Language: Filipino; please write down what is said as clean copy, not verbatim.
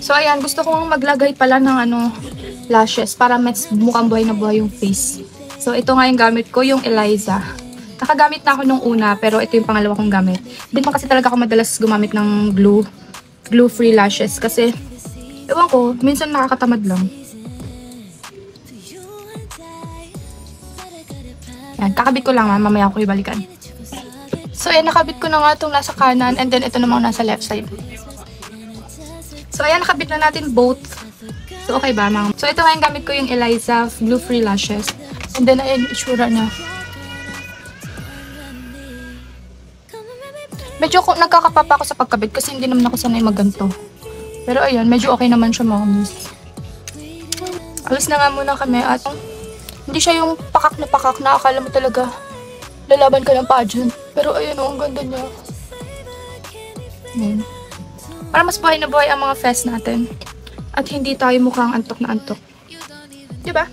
So, ayan, gusto kong maglagay pala ng lashes para mas mukhang buhay na buhay yung face. So, ito nga yung gamit ko, yung Eliza. Nakagamit na ako nung una, pero ito yung pangalawa kong gamit. Hindi pa kasi talaga ako madalas gumamit ng glue-free lashes kasi, ewan ko, minsan nakakatamad lang. Yan, kakabit ko lang, mamaya ko ibalikan. So, ayan, nakabit ko na nga itong nasa kanan, and then ito namang nasa left side. So, ayan, nakabit na natin both. So, okay ba, mga? So, ito nga yung gamit ko, yung Eliza glue-free lashes. And then, ayan, itsura na. Medyo nagkakapapa ako sa pagkabit kasi hindi naman ako sanay magganto. Pero, ayan, medyo okay naman siya, mga miss. Alis na nga muna kami at hindi siya yung pakak na akala mo talaga lalaban ka ng pageant. Pero, ayan, ang ganda niya. Ayan. Para mas buhay na buhay ang mga fest natin. At hindi tayo mukhang antok na antok. Diba?